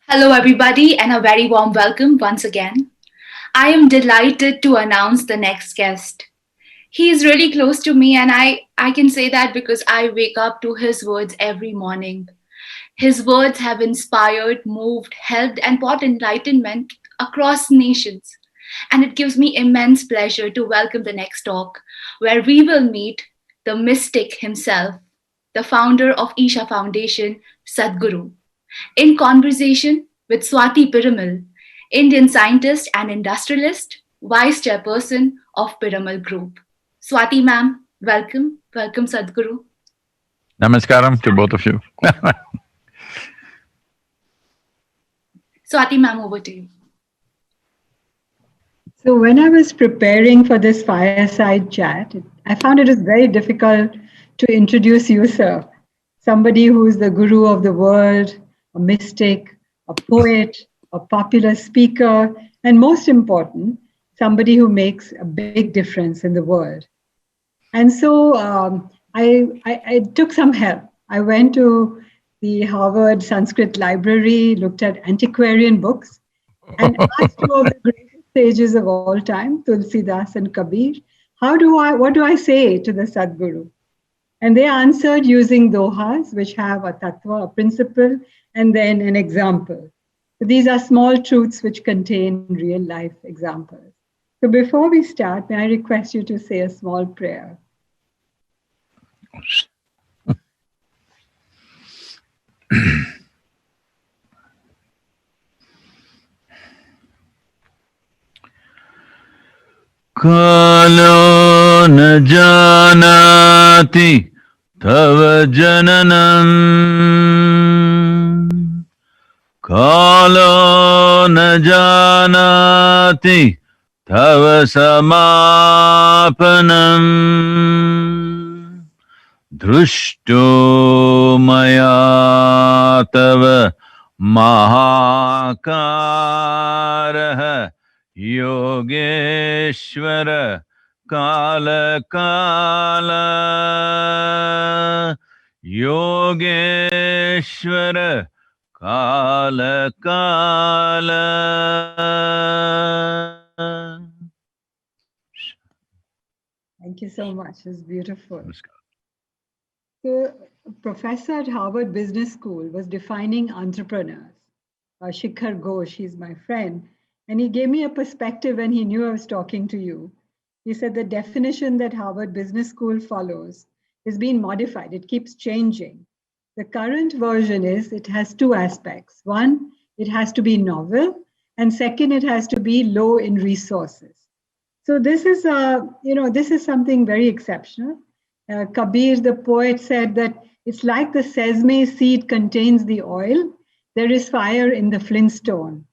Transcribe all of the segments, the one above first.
Hello, everybody, and a very warm welcome once again. I am delighted to announce the next guest. He is really close to me, and I can say that because I wake up to his words every morning. His words have inspired, moved, helped, and brought enlightenment across nations. And it gives me immense pleasure to welcome the next talk, where we will meet the mystic himself, the founder of Isha Foundation, Sadhguru, in conversation with Swati Piramal, Indian scientist and industrialist, Vice Chairperson of Piramal Group. Swati ma'am, welcome. Welcome, Sadhguru. Namaskaram to both of you. Swati ma'am, over to you. So, when I was preparing for this fireside chat, I found it was very difficult to introduce you, sir. Somebody who's the guru of the world, a mystic, a poet, a popular speaker, and most important, somebody who makes a big difference in the world. And so I took some help. I went to the Harvard Sanskrit Library, looked at antiquarian books, and asked two of the greatest sages of all time, Tulsidas and Kabir, what do I say to the Sadguru? And they answered using dohas, which have a tattva, a principle, and then an example. So these are small truths which contain real life examples. So before we start, may I request you to say a small prayer? Kalo na janati tava jananam. Kalo na janati tava samapanam. Drushto maya tava mahakaraha Yogeshwara Kala Kala Yogeshwara Kala Kala. Thank you so much. It's beautiful. So, a professor at Harvard Business School was defining entrepreneurs. Shikhar Ghosh, he's my friend, and he gave me a perspective when he knew I was talking to you. He said the definition that Harvard Business School follows is being modified. It keeps changing. The current version is it has two aspects. One, it has to be novel, and second, it has to be low in resources. So this is this is something very exceptional. Kabir, the poet, said that it's like the sesame seed contains the oil. There is fire in the flintstone.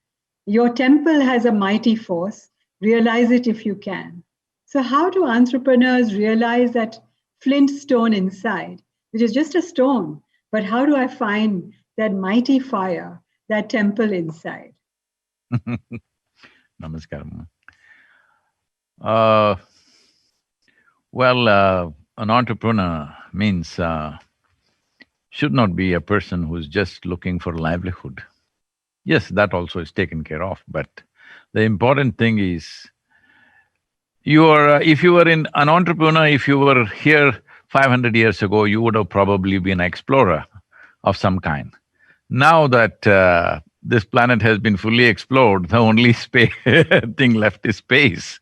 Your temple has a mighty force. Realize it if you can. So how do entrepreneurs realize that flintstone inside, which is just a stone, but how do I find that mighty fire, that temple inside? Namaskaram. An entrepreneur means should not be a person who's just looking for livelihood. Yes, that also is taken care of, but the important thing is if you were an entrepreneur, if you were here 500 years ago, you would have probably been an explorer of some kind. Now that this planet has been fully explored, the only thing left is space.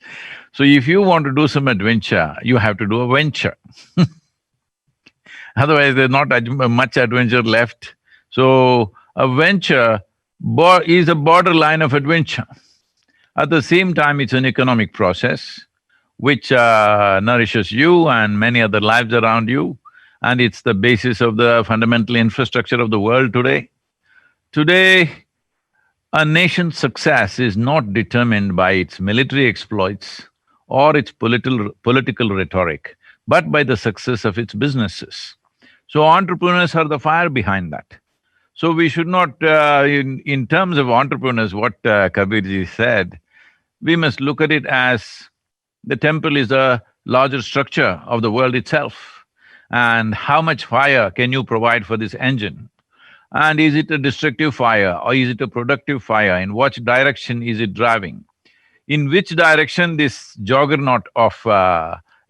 So if you want to do some adventure, you have to do a venture. Otherwise, there's not much adventure left. So a venture is a borderline of adventure. At the same time, it's an economic process which nourishes you and many other lives around you, and it's the basis of the fundamental infrastructure of the world today. Today, a nation's success is not determined by its military exploits or its political rhetoric, but by the success of its businesses. So entrepreneurs are the fire behind that. So we should not, in terms of entrepreneurs, what Kabirji said, we must look at it as the temple is a larger structure of the world itself. And how much fire can you provide for this engine? And is it a destructive fire or is it a productive fire? In which direction is it driving? In which direction this juggernaut of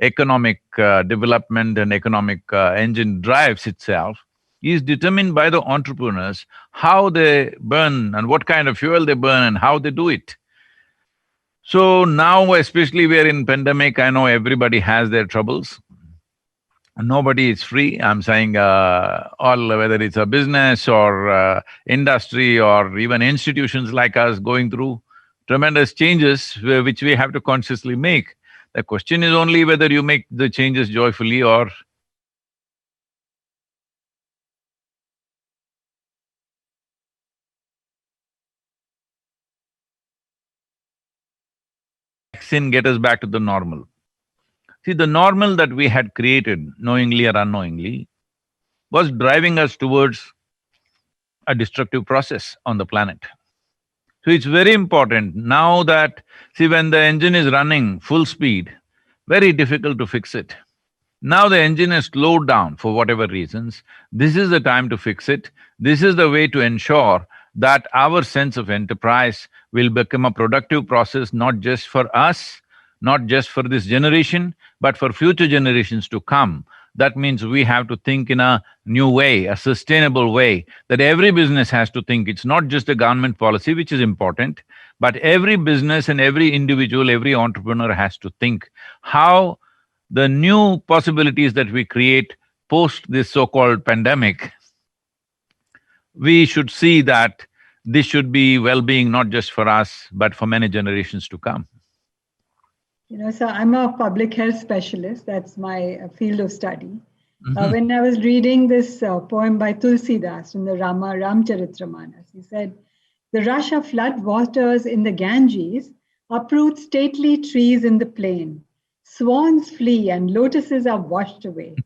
economic development and economic engine drives itself is determined by the entrepreneurs, how they burn and what kind of fuel they burn and how they do it. So now, especially we are in pandemic, I know everybody has their troubles. Nobody is free. I'm saying all, whether it's a business or industry or even institutions like us going through tremendous changes which we have to consciously make. The question is only whether you make the changes joyfully or vaccine get us back to the normal. See, the normal that we had created, knowingly or unknowingly, was driving us towards a destructive process on the planet. So it's very important now that, see, when the engine is running full speed, very difficult to fix it. Now the engine has slowed down for whatever reasons, this is the time to fix it. This is the way to ensure that our sense of enterprise will become a productive process, not just for us, not just for this generation, but for future generations to come. That means we have to think in a new way, a sustainable way, that every business has to think. It's not just a government policy, which is important, but every business and every individual, every entrepreneur has to think how the new possibilities that we create post this so-called pandemic, we should see that this should be well-being not just for us, but for many generations to come. So I'm a public health specialist. That's my field of study. When I was reading this poem by Tulsidas in the Ramcharitramanas, he said, "The rush of flood waters in the Ganges uproots stately trees in the plain. Swans flee and lotuses are washed away.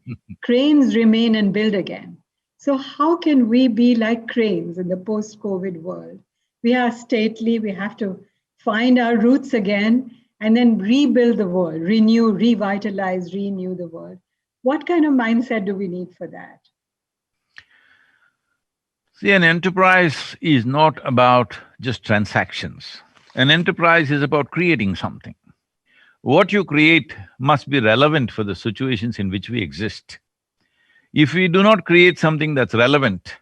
Cranes remain and build again." So how can we be like cranes in the post-COVID world? We are stately, we have to find our roots again and then rebuild the world, renew, revitalize, renew the world. What kind of mindset do we need for that? See, an enterprise is not about just transactions. An enterprise is about creating something. What you create must be relevant for the situations in which we exist. If we do not create something that's relevant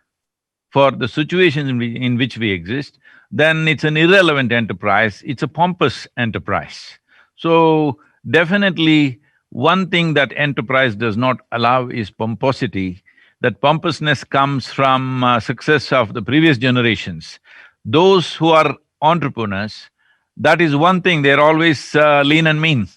for the situations in which we exist, then it's an irrelevant enterprise, it's a pompous enterprise. So, definitely, one thing that enterprise does not allow is pomposity. That pompousness comes from success of the previous generations. Those who are entrepreneurs, that is one thing, they're always lean and mean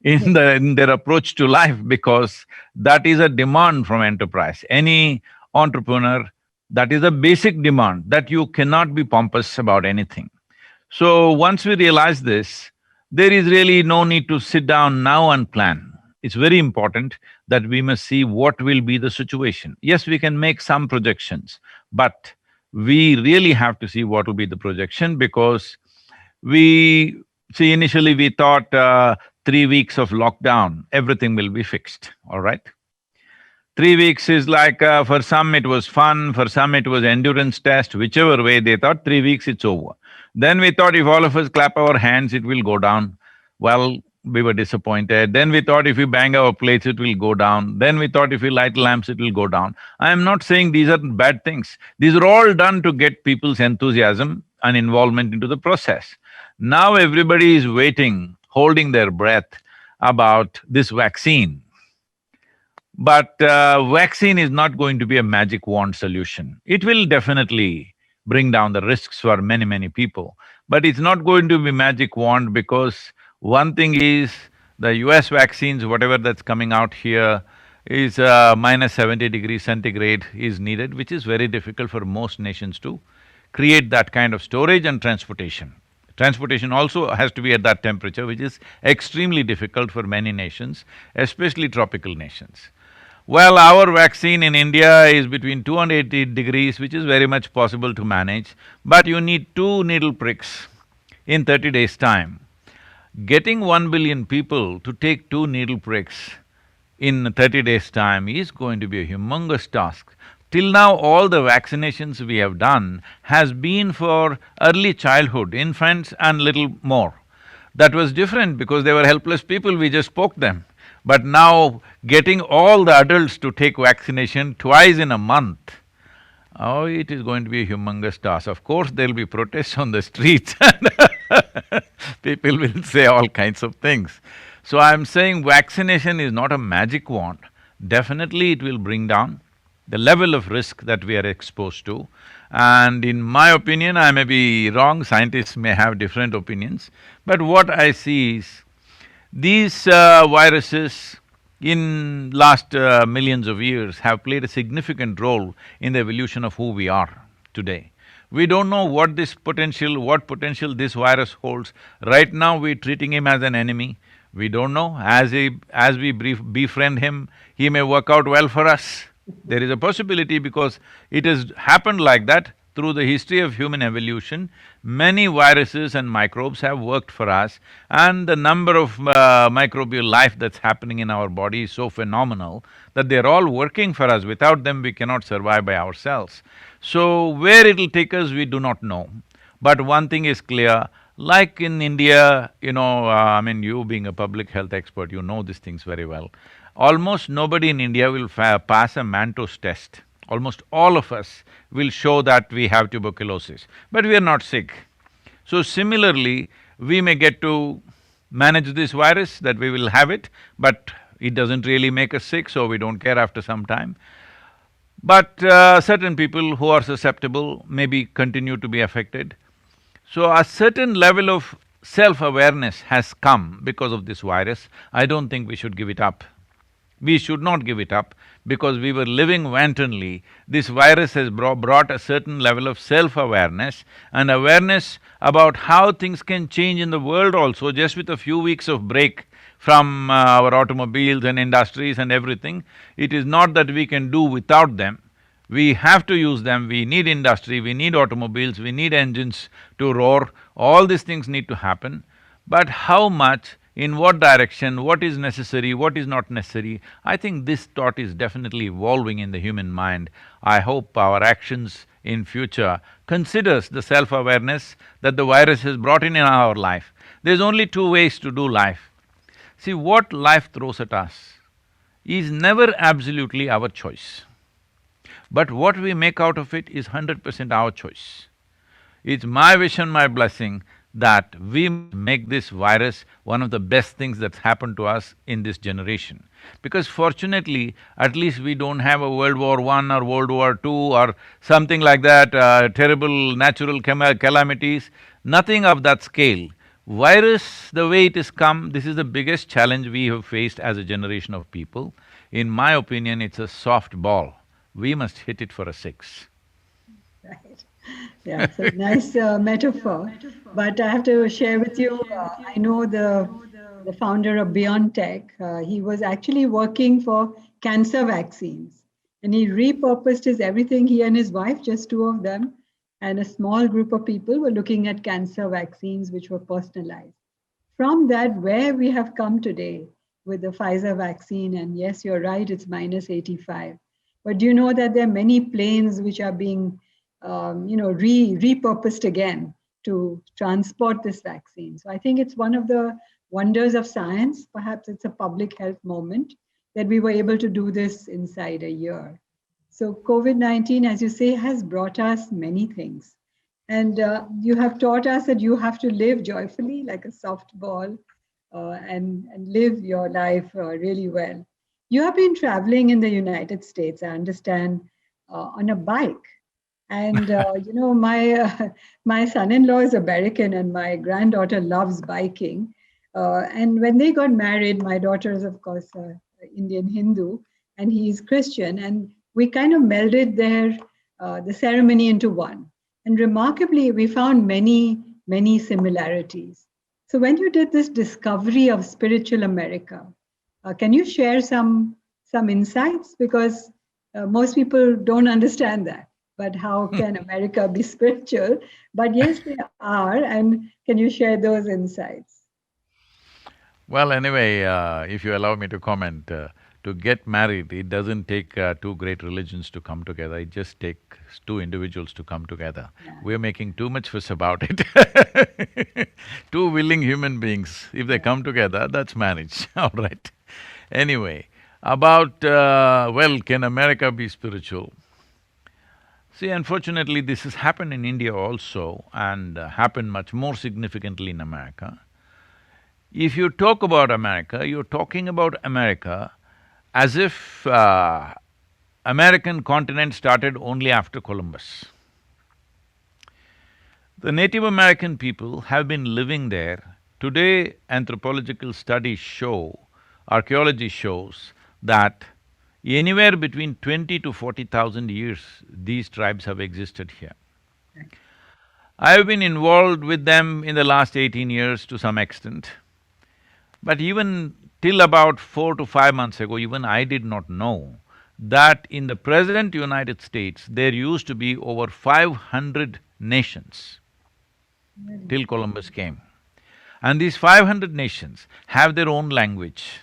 in their approach to life, because that is a demand from enterprise. Any entrepreneur, that is a basic demand, that you cannot be pompous about anything. So once we realize this, there is really no need to sit down now and plan. It's very important that we must see what will be the situation. Yes, we can make some projections, but we really have to see what will be the projection, because we… see, initially we thought 3 weeks of lockdown, everything will be fixed, all right? 3 weeks is like, for some it was fun, for some it was endurance test, whichever way they thought 3 weeks it's over. Then we thought if all of us clap our hands, it will go down. Well, we were disappointed. Then we thought if we bang our plates, it will go down. Then we thought if we light lamps, it will go down. I am not saying these are bad things. These are all done to get people's enthusiasm and involvement into the process. Now everybody is waiting, holding their breath about this vaccine. But vaccine is not going to be a magic wand solution. It will definitely bring down the risks for many people. But it's not going to be magic wand, because one thing is, the US vaccines, whatever that's coming out here, is minus 70 degrees centigrade is needed, which is very difficult for most nations to create that kind of storage and transportation. Transportation also has to be at that temperature, which is extremely difficult for many nations, especially tropical nations. Well, our vaccine in India is between 280 degrees, which is very much possible to manage, but you need 2 needle pricks in 30 days' time. Getting 1 billion people to take 2 needle pricks in 30 days' time is going to be a humongous task. Till now, all the vaccinations we have done has been for early childhood, infants and little more. That was different because they were helpless people, we just poked them. But now, getting all the adults to take vaccination twice in a month, oh, it is going to be a humongous task. Of course, there'll be protests on the streets and people will say all kinds of things. So I'm saying vaccination is not a magic wand. Definitely it will bring down the level of risk that we are exposed to. And in my opinion, I may be wrong, scientists may have different opinions, but what I see is these viruses in last millions of years have played a significant role in the evolution of who we are today. We don't know what potential this virus holds. Right now, we're treating him as an enemy. We don't know. As we befriend him, he may work out well for us. There is a possibility because it has happened like that through the history of human evolution. Many viruses and microbes have worked for us, and the number of microbial life that's happening in our body is so phenomenal that they're all working for us. Without them, we cannot survive by ourselves. So, where it'll take us, we do not know. But one thing is clear, like in India, I mean, you being a public health expert, you know these things very well. Almost nobody in India will pass a Mantoux test. Almost all of us will show that we have tuberculosis, but we are not sick. So similarly, we may get to manage this virus, that we will have it, but it doesn't really make us sick, so we don't care after some time. But certain people who are susceptible maybe continue to be affected. So a certain level of self-awareness has come because of this virus. I don't think we should give it up. We should not give it up because we were living wantonly. This virus has brought a certain level of self-awareness and awareness about how things can change in the world also, just with a few weeks of break from our automobiles and industries and everything. It is not that we can do without them. We have to use them, we need industry, we need automobiles, we need engines to roar, all these things need to happen. But how much, in what direction, what is necessary, what is not necessary, I think this thought is definitely evolving in the human mind. I hope our actions in future considers the self-awareness that the virus has brought in our life. There's only two ways to do life. See, what life throws at us is never absolutely our choice. But what we make out of it is 100% our choice. It's my wish and my blessing that we make this virus one of the best things that's happened to us in this generation. Because fortunately, at least we don't have a World War I or World War II or something like that, terrible natural calamities, nothing of that scale. Virus, the way it has come, this is the biggest challenge we have faced as a generation of people. In my opinion, it's a soft ball. We must hit it for a 6. Right. Yeah, it's a nice metaphor. But I have to share with you, I know the founder of BeyondTech, he was actually working for cancer vaccines. And he repurposed his everything, he and his wife, just two of them, and a small group of people were looking at cancer vaccines which were personalized. From that, where we have come today with the Pfizer vaccine, and yes, you're right, it's -85. But do you know that there are many planes which are being, repurposed again to transport this vaccine? So I think it's one of the wonders of science. Perhaps it's a public health moment that we were able to do this inside a year. So COVID-19, as you say, has brought us many things. And you have taught us that you have to live joyfully like a softball and live your life really well. You have been traveling in the United States, I understand, on a bike. And my son-in-law is American and my granddaughter loves biking. And when they got married, my daughter is, of course, Indian Hindu, and he's Christian. And we kind of melded the ceremony into one. And remarkably, we found many, many similarities. So when you did this discovery of spiritual America, can you share some insights? Because most people don't understand that. But how can America be spiritual? But yes, they are. And can you share those insights? Well, anyway, if you allow me to comment, to get married, it doesn't take two great religions to come together, it just takes two individuals to come together. Yeah. We're making too much fuss about it. Two willing human beings, if they come together, that's marriage, all right. Anyway, about, well, can America be spiritual? See, unfortunately, this has happened in India also and happened much more significantly in America. If you talk about America, you're talking about America as if American continent started only after Columbus. The Native American people have been living there. Today, anthropological studies show, archaeology shows that anywhere between 20 to 40,000 years, these tribes have existed here. I have been involved with them in the last 18 years to some extent. But even till about 4 to 5 months ago, even I did not know that in the present United States, there used to be over 500 nations till Columbus came. And these 500 nations have their own language.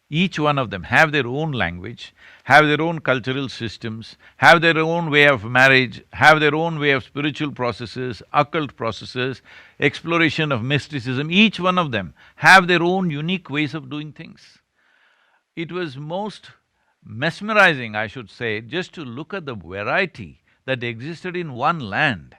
Each one of them have their own language, have their own cultural systems, have their own way of marriage, have their own way of spiritual processes, occult processes, exploration of mysticism. Each one of them have their own unique ways of doing things. It was most mesmerizing, I should say, just to look at the variety that existed in one land.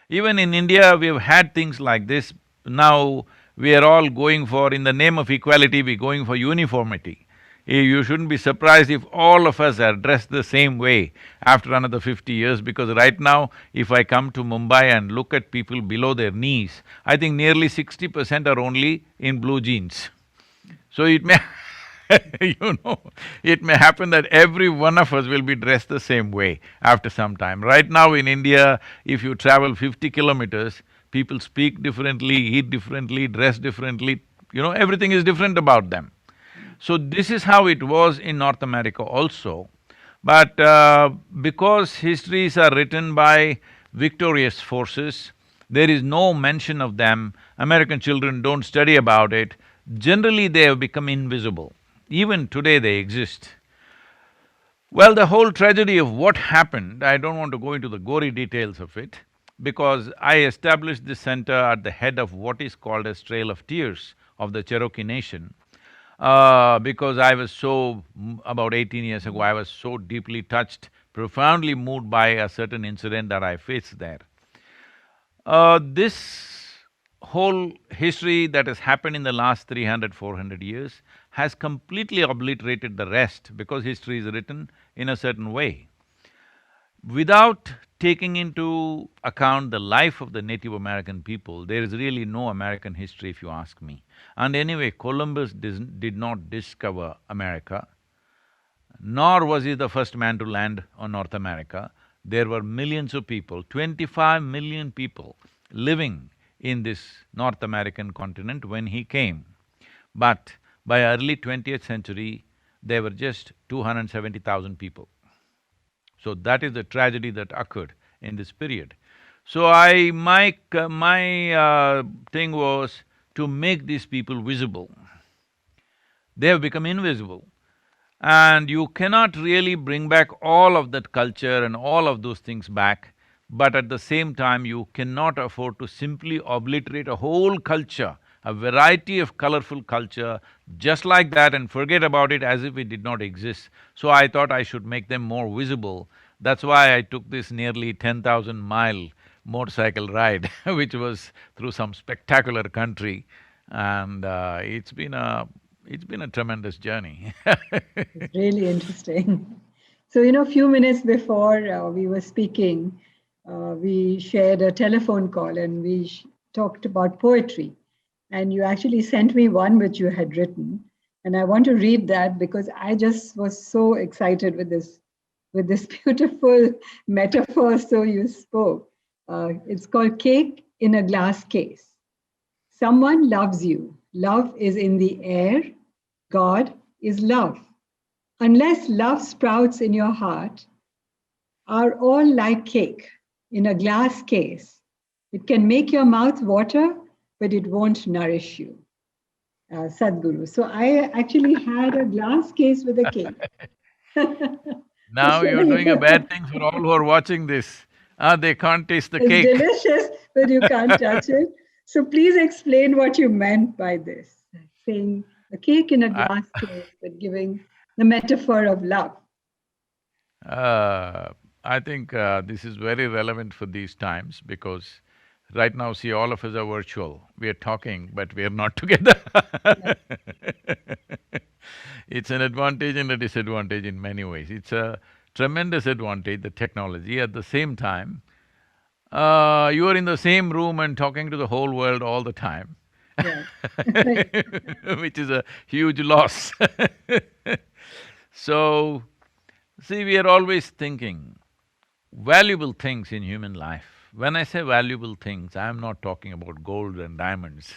Even in India, we have had things like this. Now, we are all going for, in the name of equality, we're going for uniformity. You shouldn't be surprised if all of us are dressed the same way after another 50 years, because right now, if I come to Mumbai and look at people below their knees, I think nearly 60% are only in blue jeans. So it may it may happen that every one of us will be dressed the same way after some time. Right now in India, if you travel 50 kilometers, people speak differently, eat differently, dress differently, everything is different about them. So this is how it was in North America also. But because histories are written by victorious forces, there is no mention of them, American children don't study about it, generally they have become invisible. Even today they exist. Well, the whole tragedy of what happened, I don't want to go into the gory details of it, because I established this center at the head of what is called as Trail of Tears of the Cherokee Nation, because I was about 18 years ago, I was so deeply touched, profoundly moved by a certain incident that I faced there. This whole history that has happened in the last 300, 400 years has completely obliterated the rest, because history is written in a certain way. Without taking into account the life of the Native American people, there is really no American history if you ask me. And anyway, Columbus did not discover America, nor was he the first man to land on North America. There were millions of people, 25 million people living in this North American continent when he came. But by early 20th century, there were just 270,000 people. So that is the tragedy that occurred in this period. So my thing was to make these people visible. They have become invisible. And you cannot really bring back all of that culture and all of those things back, but at the same time, you cannot afford to simply obliterate a whole culture, a variety of colorful culture, just like that, and forget about it as if it did not exist. So I thought I should make them more visible. That's why I took this nearly 10,000-mile motorcycle ride which was through some spectacular country, and it's been a tremendous journey. It's really interesting. So, a few minutes before we were speaking, we shared a telephone call and we talked about poetry. And you actually sent me one which you had written. And I want to read that because I just was so excited with this beautiful metaphor. So you spoke. It's called Cake in a Glass Case. Someone loves you. Love is in the air. God is love. Unless love sprouts in your heart, are all like cake in a glass case. It can make your mouth water, but it won't nourish you. Sadhguru. So I actually had a glass case with a cake. To Now show you're doing a you. bad thing for all who are watching this. Ah, they can't taste the It's cake. delicious, but you can't touch it. So please explain what you meant by this, saying a cake in a I, glass case, but giving the metaphor of love. uh, I think this is very relevant for these times because right now, see, all of us are virtual. We are talking, but we are not together. Yeah. It's an advantage and a disadvantage in many ways. It's a tremendous advantage, the technology. At the same time, you are in the same room and talking to the whole world all the time, Right. which is a huge loss. So, see, we are always thinking valuable things in human life. When I say valuable things, I'm not talking about gold and diamonds.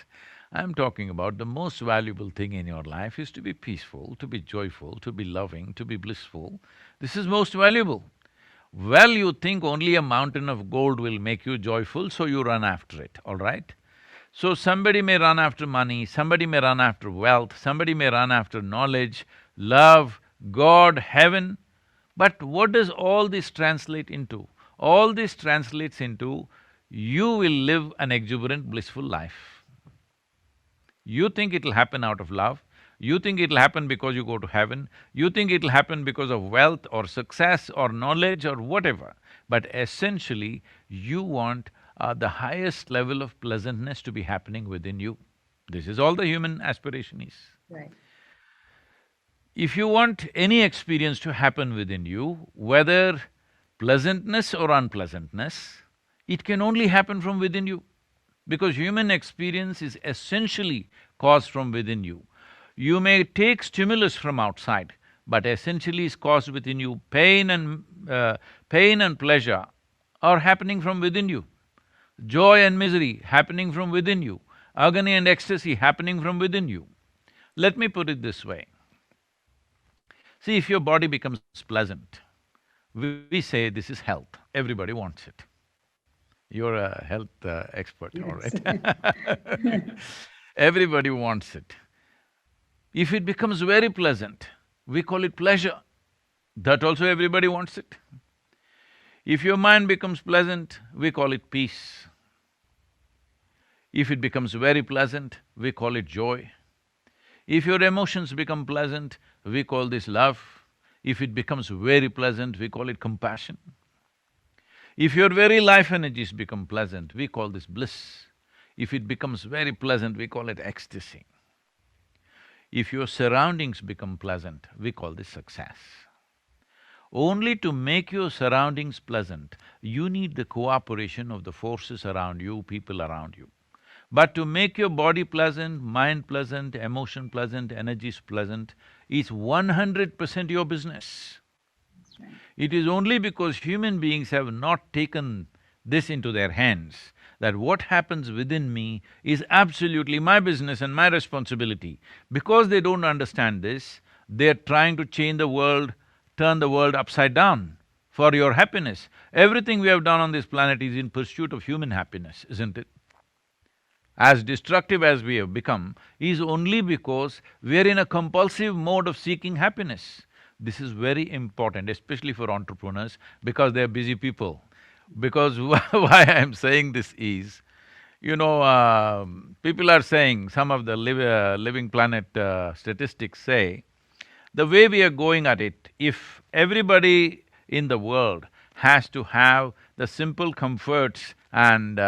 I'm talking about the most valuable thing in your life is to be peaceful, to be joyful, to be loving, to be blissful. This is most valuable. Well, you think only a mountain of gold will make you joyful, so you run after it, all right? So somebody may run after money, somebody may run after wealth, somebody may run after knowledge, love, God, heaven. But what does all this translate into? All this translates into you will live an exuberant, blissful life. You think it'll happen out of love, you think it'll happen because you go to heaven, you think it'll happen because of wealth or success or knowledge or whatever, but essentially you want the highest level of pleasantness to be happening within you. This is all the human aspiration is. Right. If you want any experience to happen within you, whether pleasantness or unpleasantness, it can only happen from within you. Because human experience is essentially caused from within you. You may take stimulus from outside, but essentially is caused within you. Pain and pleasure are happening from within you. Joy and misery happening from within you. Agony and ecstasy happening from within you. Let me put it this way. See, if your body becomes pleasant, we say this is health, everybody wants it. You're a health expert, all Yes. right? Everybody wants it. If it becomes very pleasant, we call it pleasure. That also everybody wants it. If your mind becomes pleasant, we call it peace. If it becomes very pleasant, we call it joy. If your emotions become pleasant, we call this love. If it becomes very pleasant, we call it compassion. If your very life energies become pleasant, we call this bliss. If it becomes very pleasant, we call it ecstasy. If your surroundings become pleasant, we call this success. Only to make your surroundings pleasant, you need the cooperation of the forces around you, people around you. But to make your body pleasant, mind pleasant, emotion pleasant, energies pleasant, is 100% your business. That's right. It is only because human beings have not taken this into their hands that what happens within me is absolutely my business and my responsibility. Because they don't understand this, they're trying to change the world, turn the world upside down for your happiness. Everything we have done on this planet is in pursuit of human happiness, isn't it? As destructive as we have become is only because we're in a compulsive mode of seeking happiness. This is very important, especially for entrepreneurs, because they're busy people. Because why I'm saying this is, people are saying, some of the living planet statistics say, the way we are going at it, if everybody in the world has to have the simple comforts and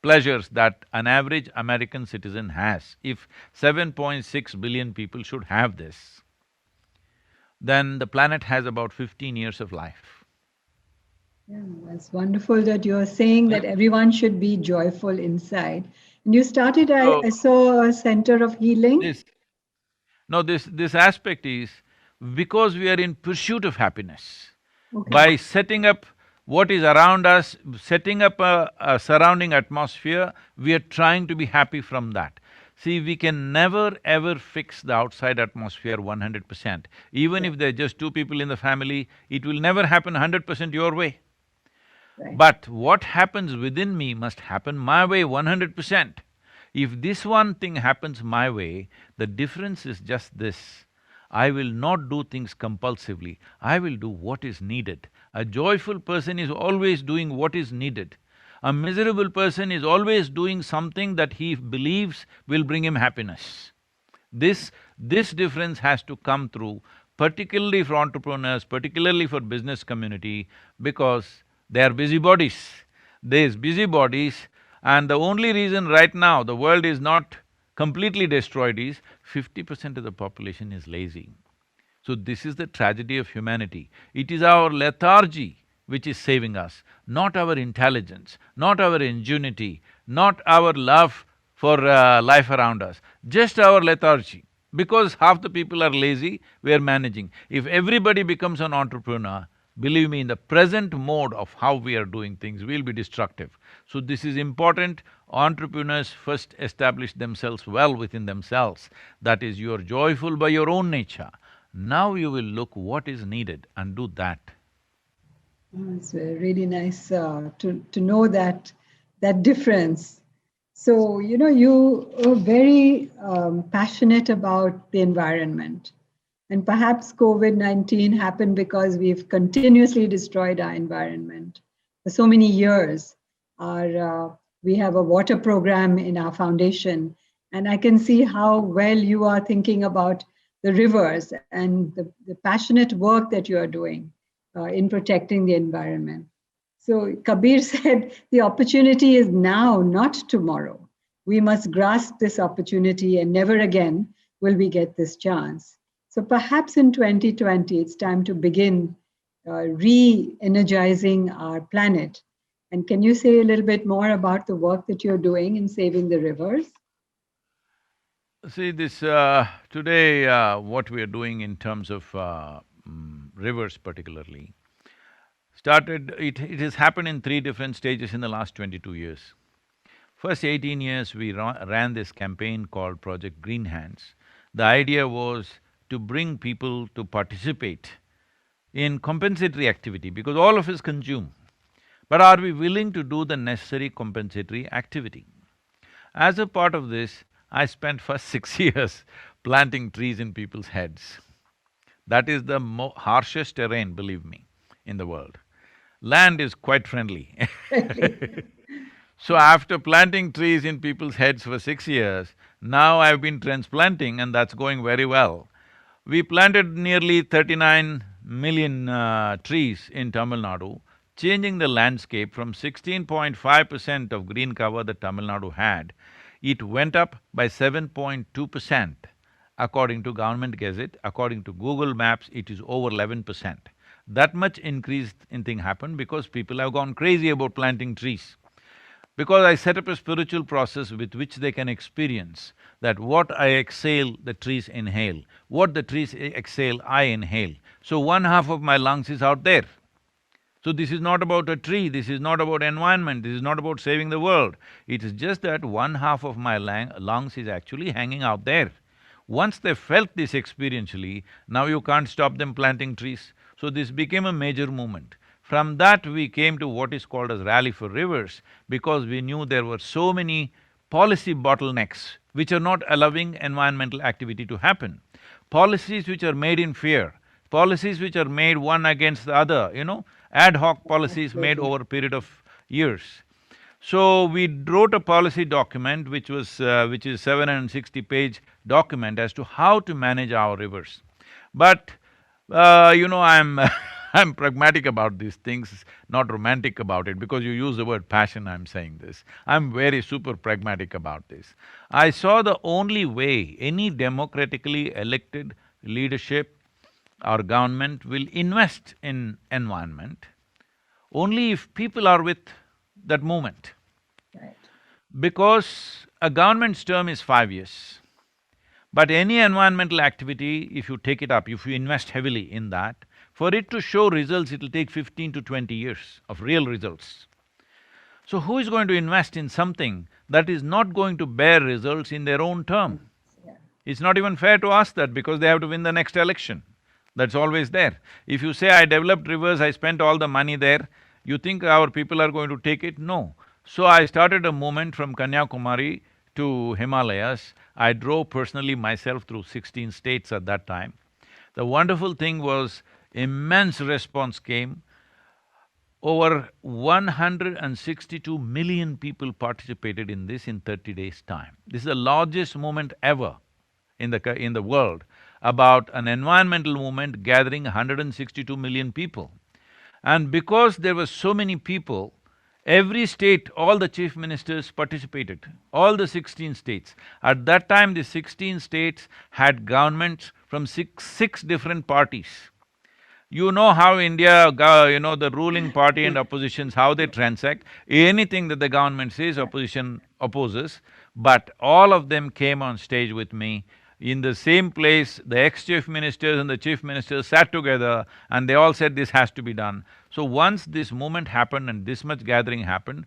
pleasures that an average American citizen has, if 7.6 billion people should have this, then the planet has about 15 years of life. Yeah, that's wonderful that you're saying that everyone should be joyful inside. And you started, So, I saw a center of healing. this… No, this aspect is because we are in pursuit of happiness. Okay. By setting up what is around us, setting up a surrounding atmosphere, we are trying to be happy from that. See, we can never ever fix the outside atmosphere 100%. Even if there are just two people in the family, it will never happen 100% your way. Right. But what happens within me must happen my way 100%. If this one thing happens my way, the difference is just this. I will not do things compulsively, I will do what is needed. A joyful person is always doing what is needed. A miserable person is always doing something that he believes will bring him happiness. This difference has to come through, particularly for entrepreneurs, particularly for business community, because they are busybodies. These busybodies, and the only reason right now the world is not completely destroyed is 50% of the population is lazy. So this is the tragedy of humanity. It is our lethargy which is saving us, not our intelligence, not our ingenuity, not our love for life around us, just our lethargy. Because half the people are lazy, we are managing. If everybody becomes an entrepreneur, believe me, in the present mode of how we are doing things, we'll be destructive. So this is important. Entrepreneurs first establish themselves well within themselves. That is, you are joyful by your own nature. Now you will look what is needed and do that. It's really nice to know that difference. So, you are very passionate about the environment. And perhaps COVID-19 happened because we've continuously destroyed our environment for so many years. We have a water program in our foundation, and I can see how well you are thinking about the rivers and the passionate work that you are doing in protecting the environment. So Kabir said, the opportunity is now, not tomorrow. We must grasp this opportunity, and never again will we get this chance. So perhaps in 2020, it's time to begin re-energizing our planet. And can you say a little bit more about the work that you're doing in saving the rivers? See, today, what we are doing in terms of rivers particularly, it has happened in three different stages in the last 22 years. First 18 years, we ran this campaign called Project Green Hands. The idea was to bring people to participate in compensatory activity, because all of us consume. But are we willing to do the necessary compensatory activity? As a part of this, I spent first 6 years planting trees in people's heads. That is the harshest terrain, believe me, in the world. Land is quite friendly. So after planting trees in people's heads for 6 years, now I've been transplanting and that's going very well. We planted nearly 39 million trees in Tamil Nadu, changing the landscape from 16.5% of green cover that Tamil Nadu had. It went up by 7.2%. According to government gazette, according to Google Maps, it is over 11%. That much increase in thing happened because people have gone crazy about planting trees. Because I set up a spiritual process with which they can experience that what I exhale, the trees inhale. What the trees exhale, I inhale. So one half of my lungs is out there. So this is not about a tree, this is not about environment, this is not about saving the world. It is just that one half of my lungs is actually hanging out there. Once they felt this experientially, now you can't stop them planting trees. So this became a major movement. From that we came to what is called as Rally for Rivers, because we knew there were so many policy bottlenecks which are not allowing environmental activity to happen. Policies which are made in fear, policies which are made one against the other, ad hoc policies made over a period of years. So we wrote a policy document which is 760-page document as to how to manage our rivers. But I'm I'm pragmatic about these things, not romantic about it, because you use the word passion, I'm saying this. I'm very super pragmatic about this. I saw the only way any democratically elected leadership or government will invest in environment only if people are with that movement. Right. Because a government's term is 5 years. But any environmental activity, if you take it up, if you invest heavily in that, for it to show results, it'll take 15 to 20 years of real results. So who is going to invest in something that is not going to bear results in their own term? Yeah. It's not even fair to ask that because they have to win the next election. That's always there. If you say, I developed rivers, I spent all the money there, you think our people are going to take it? No. So I started a movement from Kanyakumari to Himalayas. I drove personally myself through 16 states at that time. The wonderful thing was immense response came. Over 162 million people participated in this in 30 days' time. This is the largest movement ever in the world about an environmental movement gathering 162 million people. And because there were so many people, every state, all the chief ministers participated, all the 16 states. At that time, the 16 states had governments from six different parties. You know how India, the ruling party and oppositions, how they transact. Anything that the government says, opposition opposes. But all of them came on stage with me. In the same place, the ex-chief ministers and the chief ministers sat together and they all said this has to be done. So once this movement happened and this much gathering happened,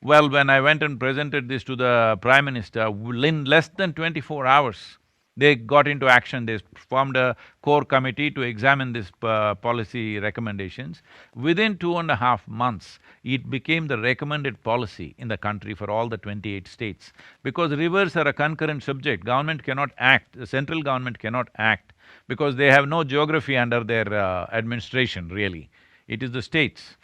well, when I went and presented this to the Prime Minister, in less than 24 hours, they got into action. They formed a core committee to examine this policy recommendations. Within 2.5 months, it became the recommended policy in the country for all the 28 states. Because rivers are a concurrent subject, government cannot act, the central government cannot act because they have no geography under their administration, really. It is the states.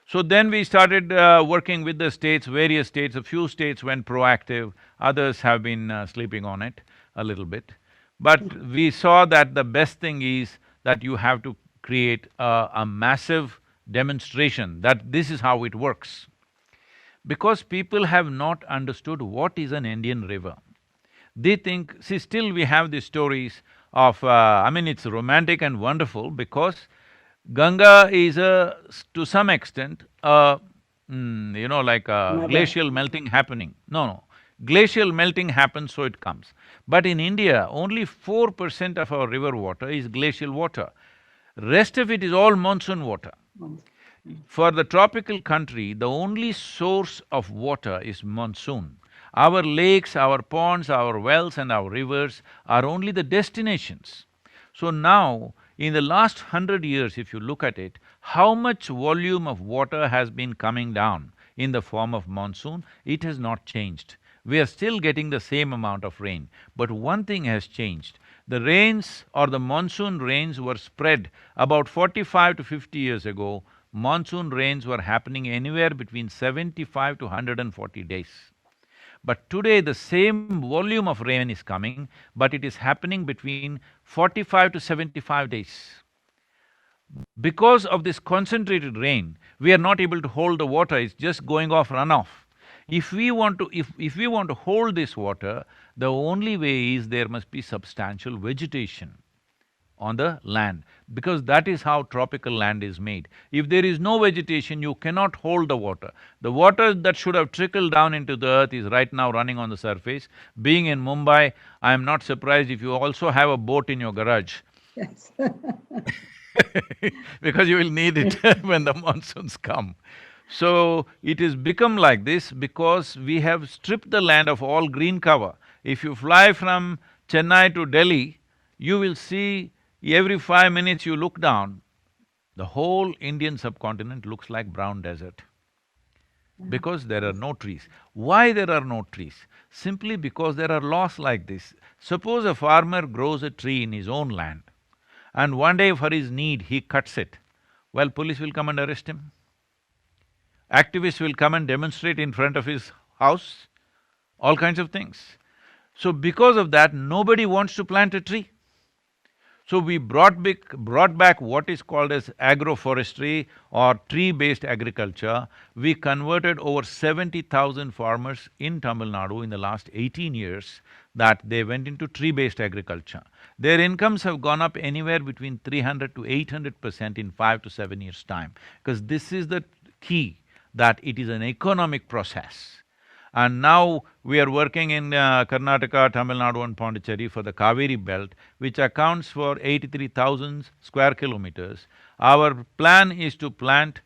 So then we started working with the states, various states. A few states went proactive, others have been sleeping on it a little bit. But we saw that the best thing is that you have to create a massive demonstration that this is how it works. Because people have not understood what is an Indian river. They think, see, still we have these stories of, it's romantic and wonderful because Ganga is to some extent, like a Mother. glacial melting happening. No, glacial melting happens, so it comes. But in India, only 4% of our river water is glacial water. Rest of it is all monsoon water. For the tropical country, the only source of water is monsoon. Our lakes, our ponds, our wells and our rivers are only the destinations. So now, in the last 100 years, if you look at it, how much volume of water has been coming down in the form of monsoon? It has not changed. We are still getting the same amount of rain. But one thing has changed. The rains or the monsoon rains were spread about 45 to 50 years ago. Monsoon rains were happening anywhere between 75 to 140 days. But today the same volume of rain is coming, but it is happening between 45 to 75 days. Because of this concentrated rain, we are not able to hold the water, it's just going off runoff. If we want to hold this water, the only way is there must be substantial vegetation on the land, because that is how tropical land is made. If there is no vegetation, you cannot hold the water. The water that should have trickled down into the earth is right now running on the surface. Being in Mumbai, I am not surprised if you also have a boat in your garage. Yes. Because you will need it when the monsoons come. So, it has become like this because we have stripped the land of all green cover. If you fly from Chennai to Delhi, you will see every 5 minutes you look down, the whole Indian subcontinent looks like brown desert. Because there are no trees. Why there are no trees? Simply because there are laws like this. Suppose a farmer grows a tree in his own land, and one day for his need he cuts it. Well, police will come and arrest him. Activists will come and demonstrate in front of his house, all kinds of things. So because of that, nobody wants to plant a tree. So we brought back what is called as agroforestry or tree-based agriculture. We converted over 70,000 farmers in Tamil Nadu in the last 18 years that they went into tree-based agriculture. Their incomes have gone up anywhere between 300 to 800% in 5 to 7 years' time, because this is the key, that it is an economic process. And now we are working in Karnataka, Tamil Nadu and Pondicherry for the Kaveri belt, which accounts for 83,000 square kilometers. Our plan is to plant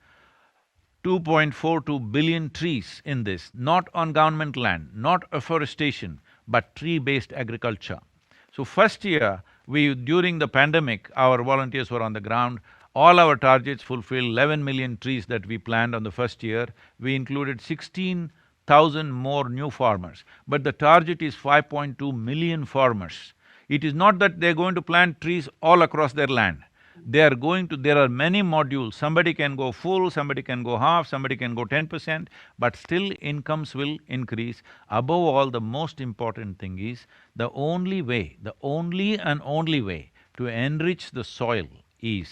2.42 billion trees in this, not on government land, not afforestation, but tree-based agriculture. So first year, during the pandemic, our volunteers were on the ground. All our targets fulfilled, 11 million trees that we planned on the first year. We included 16 1,000 more new farmers, but the target is 5.2 million farmers. It is not that they're going to plant trees all across their land. There are many modules, somebody can go full, somebody can go half, somebody can go 10%, but still incomes will increase. Above all, the most important thing is the only and only way to enrich the soil is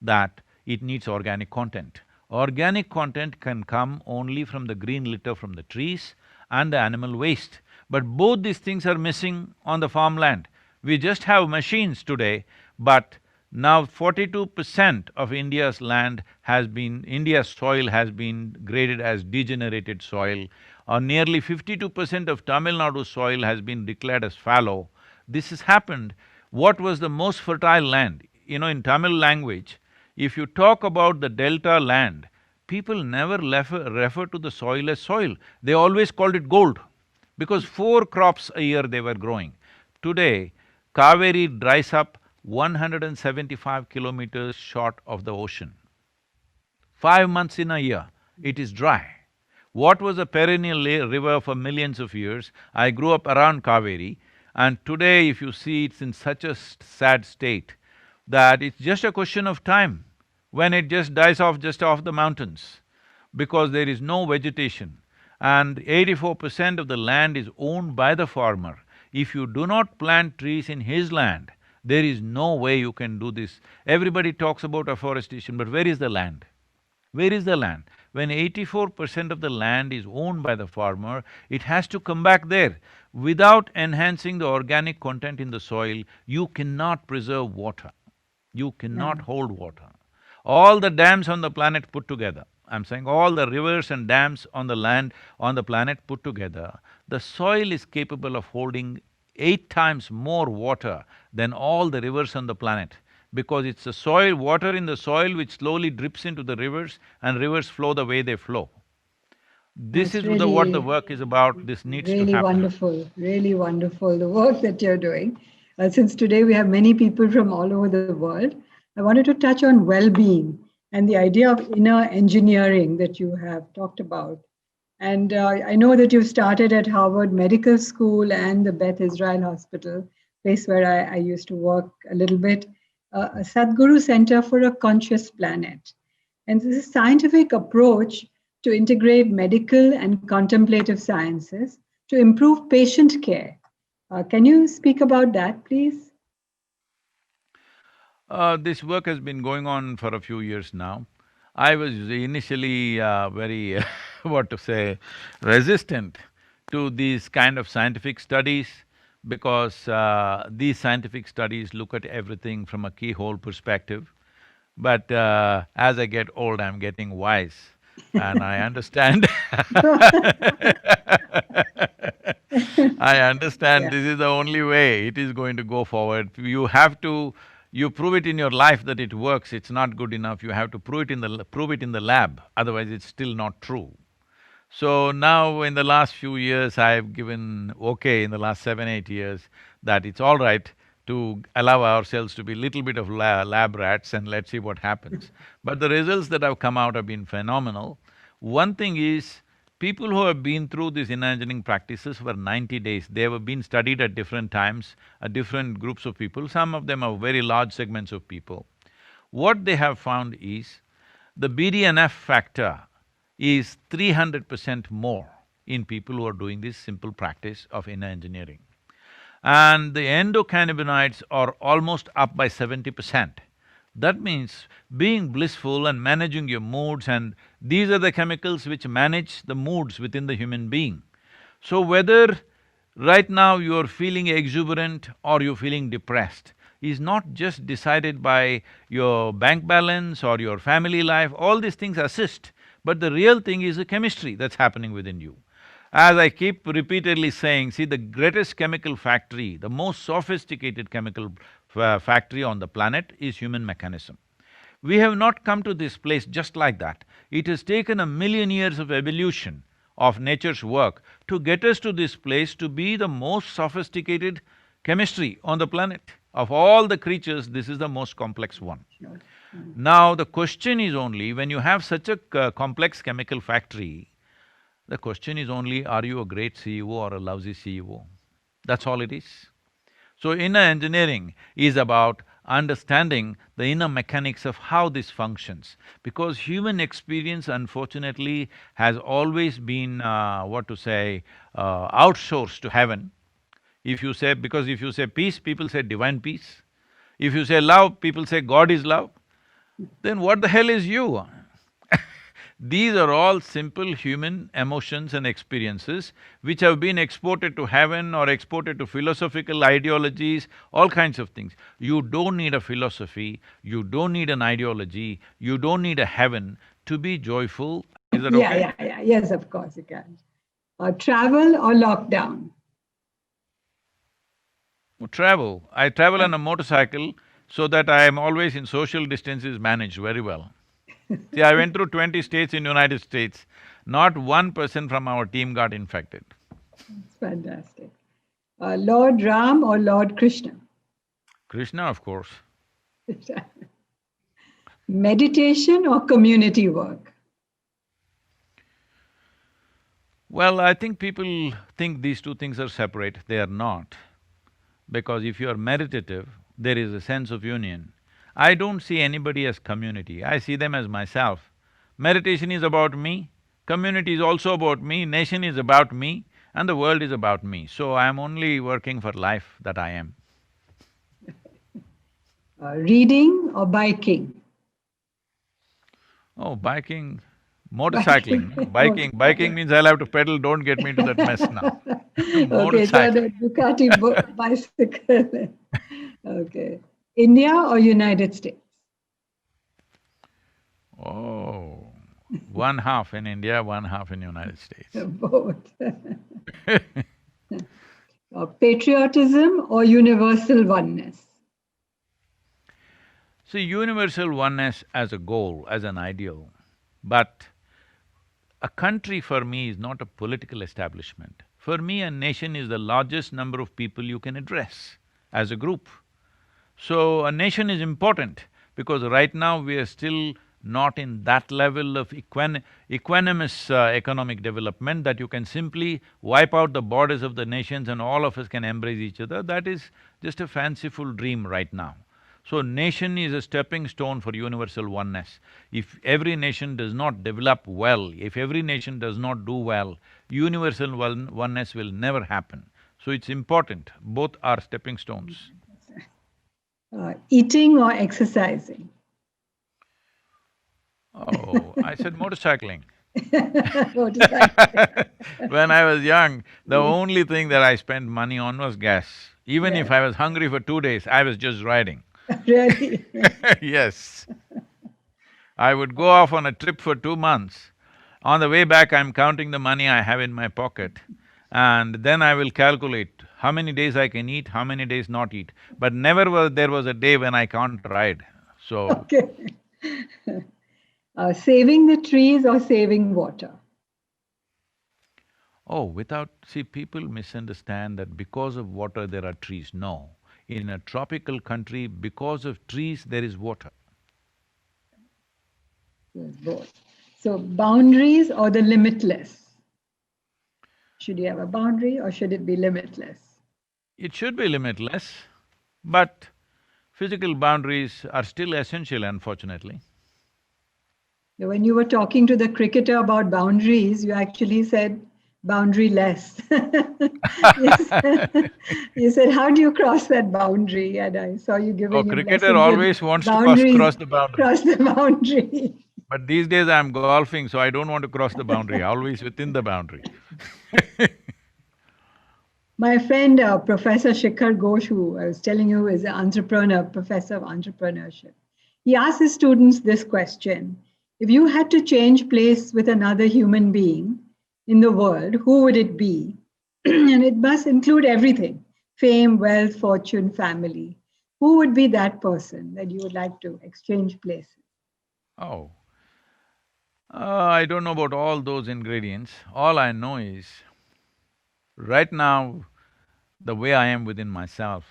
that it needs organic content. Organic content can come only from the green litter from the trees and the animal waste. But both these things are missing on the farmland. We just have machines today, but now 42% of India's soil has been graded as degenerated soil, or nearly 52% of Tamil Nadu soil has been declared as fallow. This has happened. What was the most fertile land? In Tamil language, if you talk about the delta land, people never refer to the soil as soil. They always called it gold, because 4 crops a year they were growing. Today, Kaveri dries up 175 kilometers short of the ocean. 5 months in a year, it is dry. What was a perennial river for millions of years? I grew up around Kaveri, and today if you see, it's in such a sad state that it's just a question of time when it just dies off just off the mountains, because there is no vegetation. And 84% of the land is owned by the farmer. If you do not plant trees in his land, there is no way you can do this. Everybody talks about afforestation, but where is the land? Where is the land? When 84% of the land is owned by the farmer, it has to come back there. Without enhancing the organic content in the soil, you cannot preserve water. You cannot hold water. All the dams on the planet put together, I'm saying all the rivers and dams on the land, on the planet put together, the soil is capable of holding 8 times more water than all the rivers on the planet, because it's the soil, water in the soil which slowly drips into the rivers, and rivers flow the way they flow. This That's is what the really, work is about. This needs to really happen. really wonderful, the work that you're doing. Since today we have many people from all over the world, I wanted to touch on well-being and the idea of inner engineering that you have talked about. And I know that you've started at Harvard Medical School and the Beth Israel Hospital, place where I used to work a little bit, a Sadhguru Center for a Conscious Planet. And this is a scientific approach to integrate medical and contemplative sciences to improve patient care. Can you speak about that, please? This work has been going on for a few years now. I was initially very what to say, resistant to these kind of scientific studies, because these scientific studies look at everything from a keyhole perspective. But as I get old, I'm getting wise, and I understand I understand Yeah. this is the only way it is going to go forward. You prove it in your life that it works, it's not good enough, you have to prove it in the lab, otherwise it's still not true. So now in the last few years, I've given okay in the last 7, 8 years that it's all right to allow ourselves to be little bit of lab rats and let's see what happens. But the results that have come out have been phenomenal. One thing is, people who have been through these inner engineering practices for 90 days, they have been studied at different times, at different groups of people, some of them are very large segments of people. What they have found is, the BDNF factor is 300% more in people who are doing this simple practice of inner engineering. And the endocannabinoids are almost up by 70%. That means being blissful and managing your moods, and these are the chemicals which manage the moods within the human being. So whether right now you're feeling exuberant or you're feeling depressed is not just decided by your bank balance or your family life, all these things assist, but the real thing is the chemistry that's happening within you. As I keep repeatedly saying, see, the greatest chemical factory, the most sophisticated chemical factory on the planet is human mechanism. We have not come to this place just like that. It has taken 1,000,000 years of evolution of nature's work to get us to this place to be the most sophisticated chemistry on the planet. Of all the creatures, this is the most complex one. Sure. Now, the question is only, when you have such a complex chemical factory, The question is only, are you a great CEO or a lousy CEO? That's all it is. So inner engineering is about understanding the inner mechanics of how this functions. Because human experience unfortunately has always been, outsourced to heaven. If you say… because if you say peace, people say divine peace. If you say love, people say God is love. Then what the hell is you? These are all simple human emotions and experiences which have been exported to heaven or exported to philosophical ideologies, all kinds of things. You don't need a philosophy, you don't need an ideology, you don't need a heaven to be joyful. Is that okay? Yeah. Yes, of course you can. Travel or lockdown? Travel. I travel on a motorcycle so that I am always in social distances managed very well. See, I went through 20 states in United States, not one person from our team got infected. It's fantastic. Lord Ram or Lord Krishna? Krishna, of course. Meditation or community work? Well, I think people think these two things are separate. They are not. Because if you are meditative, there is a sense of union. I don't see anybody as community, I see them as myself. Meditation is about me, community is also about me, nation is about me, and the world is about me. So I am only working for life that I am. Reading or biking? Oh, biking, motorcycling. Biking means I'll have to pedal, don't get me into that mess now. Okay, so the Ducati bicycle. Okay. India or United States? Oh, one half in India, one half in United States. Both. Patriotism or universal oneness? See, universal oneness as a goal, as an ideal, but a country for me is not a political establishment. For me, a nation is the largest number of people you can address as a group. So, a nation is important because right now we are still not in that level of equanimous economic development that you can simply wipe out the borders of the nations and all of us can embrace each other. That is just a fanciful dream right now. So nation is a stepping stone for universal oneness. If every nation does not develop well, if every nation does not do well, universal oneness will never happen. So it's important, both are stepping stones. Eating or exercising? Oh, I said motorcycling. Motorcycling. When I was young, the only thing that I spent money on was gas. Even if I was hungry for 2 days, I was just riding. Really? Yes. I would go off on a trip for 2 months. On the way back, I'm counting the money I have in my pocket, and then I will calculate how many days I can eat, how many days not eat. But never there was a day when I can't ride, so… Okay. Saving the trees or saving water? Oh, see, people misunderstand that because of water there are trees. No. In a tropical country, because of trees, there is water. Yes, both. So boundaries or the limitless? Should you have a boundary or should it be limitless? It should be limitless, but physical boundaries are still essential, unfortunately. When you were talking to the cricketer about boundaries, you actually said boundary-less. You said, how do you cross that boundary? And I saw you giving him cricketer always wants to cross the boundary. Cross the boundary. But these days I'm golfing, so I don't want to cross the boundary, always within the boundary. My friend, Professor Shikhar Ghosh, who I was telling you is an entrepreneur, professor of entrepreneurship, he asked his students this question: if you had to change place with another human being in the world, who would it be? And it must include everything: fame, wealth, fortune, family. Who would be that person that you would like to exchange places? Oh, I don't know about all those ingredients. All I know is, right now, the way I am within myself,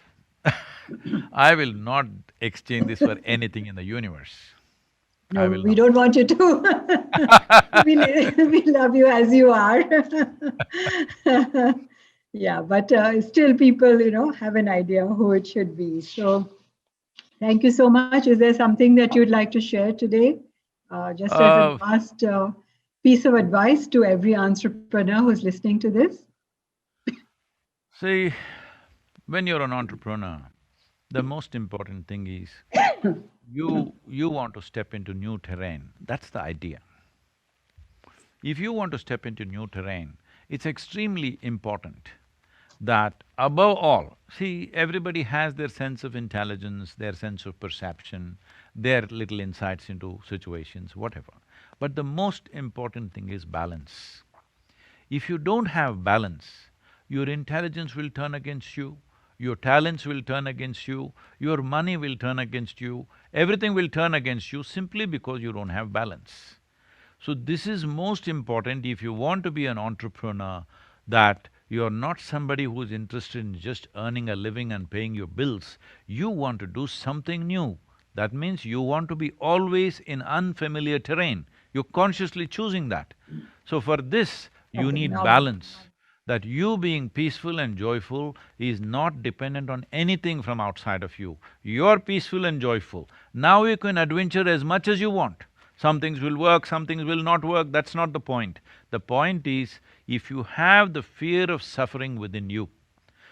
I will not exchange this for anything in the universe. No, we don't want you to. we love you as you are. Yeah, but still people, have an idea who it should be. So thank you so much. Is there something that you'd like to share today? Just as a Uh, last piece of advice to every entrepreneur who's listening to this? See, when you're an entrepreneur, the most important thing is you want to step into new terrain. That's the idea. If you want to step into new terrain, it's extremely important that above all, see, everybody has their sense of intelligence, their sense of perception, their little insights into situations, whatever. But the most important thing is balance. If you don't have balance, your intelligence will turn against you, your talents will turn against you, your money will turn against you, everything will turn against you simply because you don't have balance. So this is most important if you want to be an entrepreneur, that you're not somebody who's interested in just earning a living and paying your bills. You want to do something new. That means you want to be always in unfamiliar terrain. You're consciously choosing that. So for this, you Okay, need now, balance. That you being peaceful and joyful is not dependent on anything from outside of you. You're peaceful and joyful. Now you can adventure as much as you want. Some things will work, some things will not work, that's not the point. The point is, if you have the fear of suffering within you,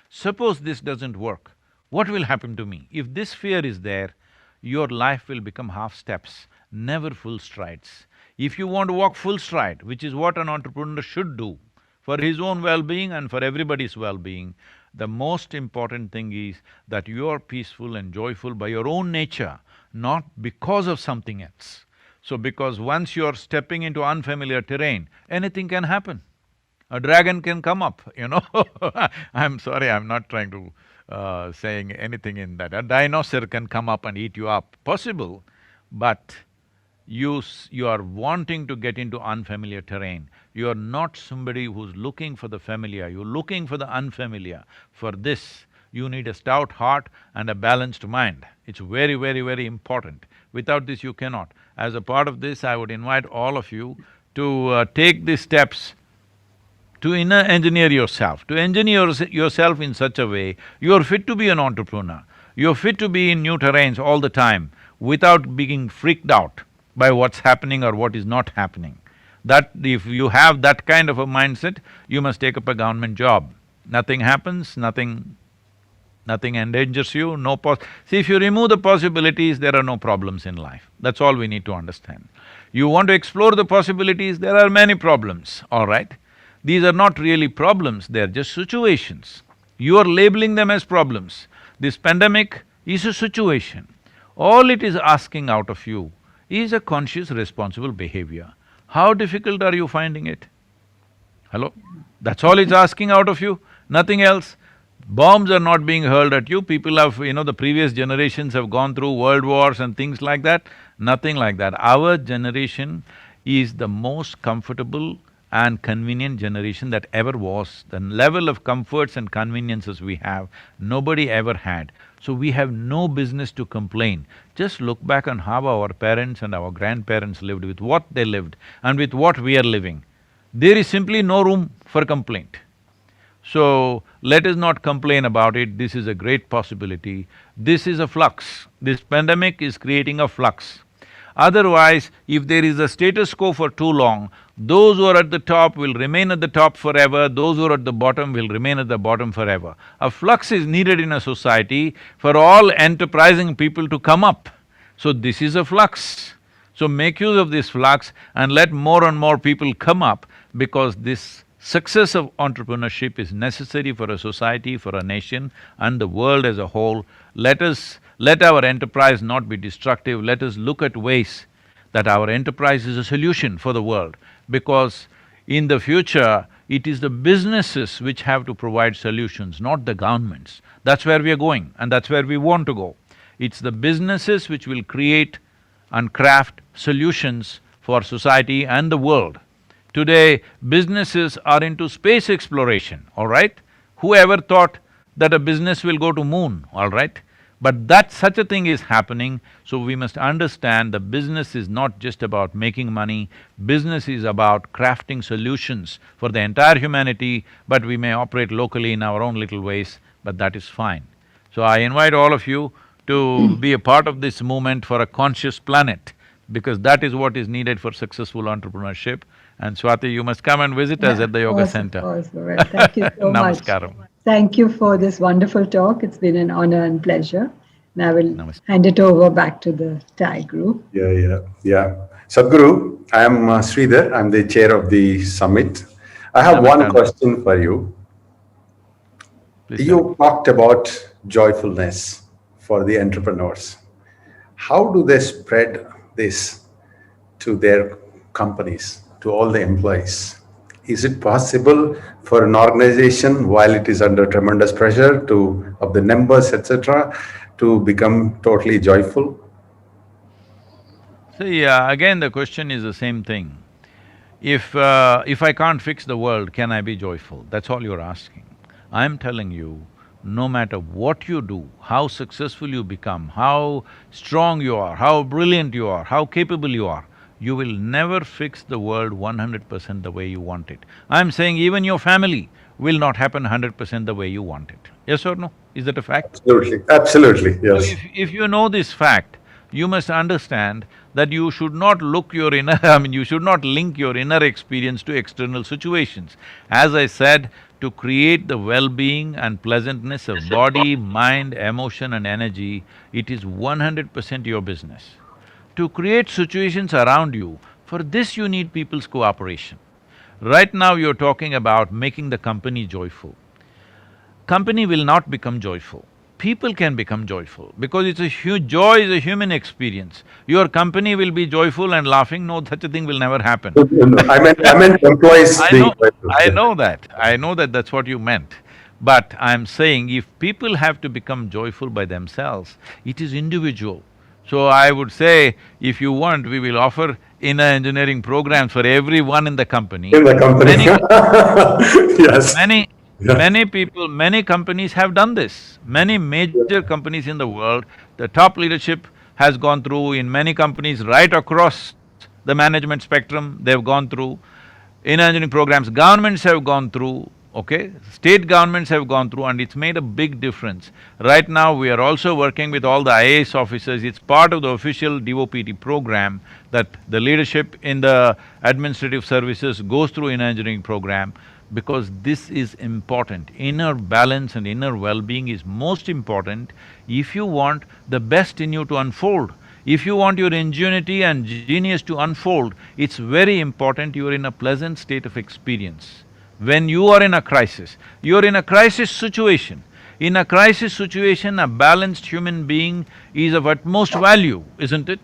suppose this doesn't work, what will happen to me? If this fear is there, your life will become half steps, never full strides. If you want to walk full stride, which is what an entrepreneur should do, for his own well-being and for everybody's well-being, the most important thing is that you are peaceful and joyful by your own nature, not because of something else. So because once you're stepping into unfamiliar terrain, anything can happen. A dragon can come up, I'm sorry, I'm not trying to saying anything in that. A dinosaur can come up and eat you up, possible, but you are wanting to get into unfamiliar terrain. You are not somebody who's looking for the familiar, you're looking for the unfamiliar. For this, you need a stout heart and a balanced mind. It's very, very, very important. Without this, you cannot. As a part of this, I would invite all of you to take these steps to inner engineer yourself, to engineer yourself in such a way, you're fit to be an entrepreneur. You're fit to be in new terrains all the time without being freaked out by what's happening or what is not happening. That if you have that kind of a mindset, you must take up a government job. Nothing happens, nothing endangers you, See, if you remove the possibilities, there are no problems in life. That's all we need to understand. You want to explore the possibilities, there are many problems, all right? These are not really problems, they're just situations. You are labeling them as problems. This pandemic is a situation. All it is asking out of you is a conscious, responsible behavior. How difficult are you finding it? Hello? That's all it's asking out of you, nothing else. Bombs are not being hurled at you, people have… the previous generations have gone through world wars and things like that, nothing like that. Our generation is the most comfortable and convenient generation that ever was. The level of comforts and conveniences we have, nobody ever had. So we have no business to complain. Just look back on how our parents and our grandparents lived, with what they lived and with what we are living. There is simply no room for complaint. So, let us not complain about it, this is a great possibility. This is a flux, this pandemic is creating a flux. Otherwise, if there is a status quo for too long, those who are at the top will remain at the top forever, those who are at the bottom will remain at the bottom forever. A flux is needed in a society for all enterprising people to come up. So this is a flux. So make use of this flux and let more and more people come up, because this success of entrepreneurship is necessary for a society, for a nation and the world as a whole. Let our enterprise not be destructive, let us look at ways that our enterprise is a solution for the world, because in the future, it is the businesses which have to provide solutions, not the governments. That's where we are going and that's where we want to go. It's the businesses which will create and craft solutions for society and the world. Today, businesses are into space exploration, all right? Whoever thought that a business will go to moon, all right? But that such a thing is happening, so we must understand the business is not just about making money, business is about crafting solutions for the entire humanity, but we may operate locally in our own little ways, but that is fine. So I invite all of you to be a part of this movement for a conscious planet, because that is what is needed for successful entrepreneurship. And Swati, you must come and visit us Yeah, at the yoga center. of course, Bharat. Thank you so much. Namaskaram. Thank you for this wonderful talk. It's been an honor and pleasure. And I will Namaste. hand it over back to the TAI group. Yeah. Sadhguru, I am Sridhar. I'm the chair of the summit. I have one Namaste. question for you. Please tell me. You talked about joyfulness for the entrepreneurs. How do they spread this to their companies, to all the employees? Is it possible for an organization, while it is under tremendous pressure of the numbers, etc., to become totally joyful? See, again the question is the same thing. If I can't fix the world, can I be joyful? That's all you're asking. I'm telling you, no matter what you do, how successful you become, how strong you are, how brilliant you are, how capable you will never fix the world 100% the way you want it. I'm saying even your family will not happen 100% the way you want it. Yes or no? Is that a fact? Absolutely, So yes. if you know this fact, you must understand that you should not look your inner… I mean, you should not link your inner experience to external situations. As I said, to create the well-being and pleasantness of body, mind, emotion and energy, it is 100% your business. To create situations around you, for this you need people's cooperation. Right now you're talking about making the company joyful. Company will not become joyful. People can become joyful because it's a huge… joy is a human experience. Your company will be joyful and laughing, no, such a thing will never happen. No, I meant employees being joyful. I know that that's what you meant. But I'm saying if people have to become joyful by themselves, it is individual. So I would say, if you want, we will offer inner engineering programs for everyone in the company. In the company. Yes. Many, Yeah. many companies have done this. Many major companies in the world, the top leadership has gone through. In many companies right across the management spectrum, they've gone through. In engineering programs, governments have gone through, okay? State governments have gone through, and it's made a big difference. Right now, we are also working with all the IAS officers. It's part of the official DOPT program that the leadership in the administrative services goes through in engineering program, because this is important. Inner balance and inner well-being is most important if you want the best in you to unfold. If you want your ingenuity and genius to unfold, it's very important you're in a pleasant state of experience. When you are in a crisis, you're in a crisis situation. In a crisis situation, a balanced human being is of utmost value, isn't it?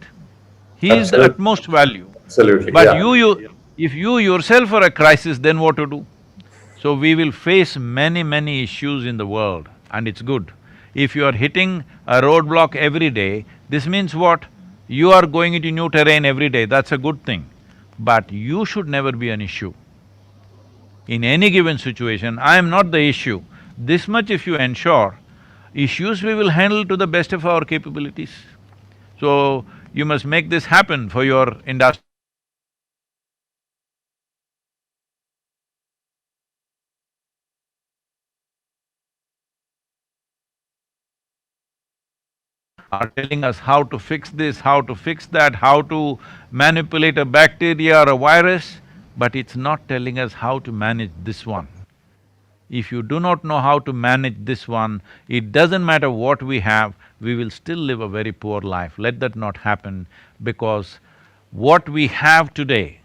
He is the Absolutely. utmost value. Absolutely, But yeah. if you yourself are a crisis, then what to do? So we will face many issues in the world, and it's good. If you are hitting a roadblock every day, this means what? You are going into new terrain every day, that's a good thing. But you should never be an issue. In any given situation, I am not the issue. This much if you ensure, issues we will handle to the best of our capabilities. So, you must make this happen for your industry. Are telling us how to fix this, how to fix that, how to manipulate a bacteria or a virus, but it's not telling us how to manage this one. If you do not know how to manage this one, it doesn't matter what we have, we will still live a very poor life. Let that not happen, because what we have today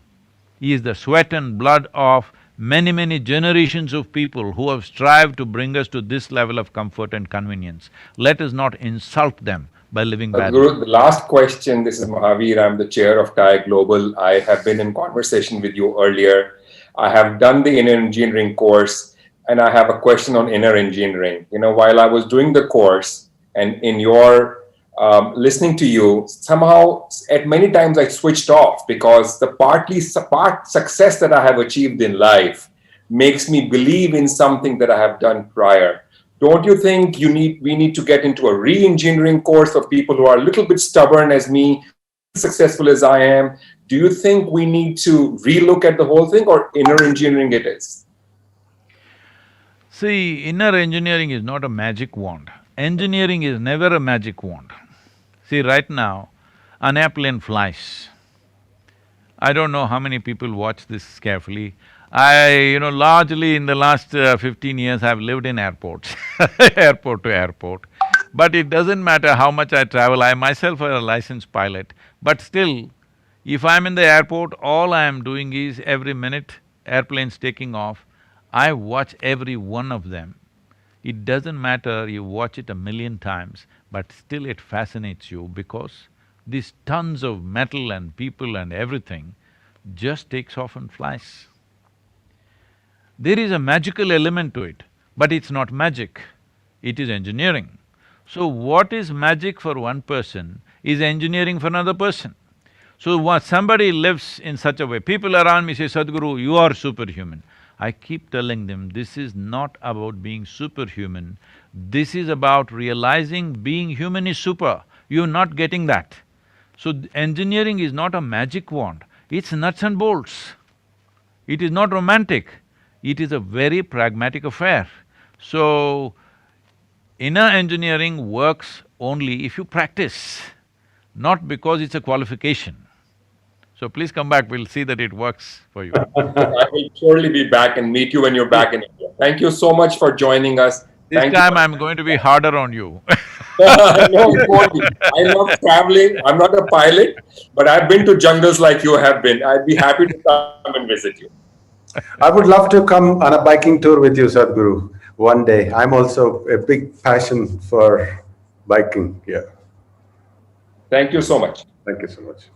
is the sweat and blood of many generations of people who have strived to bring us to this level of comfort and convenience. Let us not insult them by living badly. Guru, the last question, this is Mahavir, I'm the chair of TAI Global. I have been in conversation with you earlier. I have done the inner engineering course, and I have a question on inner engineering. You know, while I was doing the course and in your listening to you, somehow at many times I switched off, because the part success that I have achieved in life makes me believe in something that I have done prior. Don't you think we need to get into a re-engineering course of people who are a little bit stubborn as me, successful as I am? Do you think we need to relook at the whole thing, or inner engineering it is? See, inner engineering is not a magic wand. Engineering is never a magic wand. See, right now, an airplane flies. I don't know how many people watch this carefully. Largely in the last 15 years, I've lived in airports, airport to airport. But it doesn't matter how much I travel, I myself am a licensed pilot. But still, if I'm in the airport, all I am doing is every minute airplanes taking off, I watch every one of them. It doesn't matter, you watch it a million times, but still it fascinates you because these tons of metal and people and everything just takes off and flies. There is a magical element to it, but it's not magic, it is engineering. So what is magic for one person is engineering for another person. So what somebody lives in such a way, people around me say, Sadhguru, you are superhuman. I keep telling them, this is not about being superhuman, this is about realizing being human is super, you're not getting that. So engineering is not a magic wand, it's nuts and bolts. It is not romantic, it is a very pragmatic affair. So, inner engineering works only if you practice, not because it's a qualification. So please come back, we'll see that it works for you. I will surely be back and meet you when you're back in India. Thank you so much for joining us. This Thank time you. I'm going to be harder on you. No, it won't be. I love traveling. I'm not a pilot, but I've been to jungles like you have been. I'd be happy to come and visit you. I would love to come on a biking tour with you, Sadhguru, one day. I'm also a big passion for biking here. Thank you so much. Thank you so much.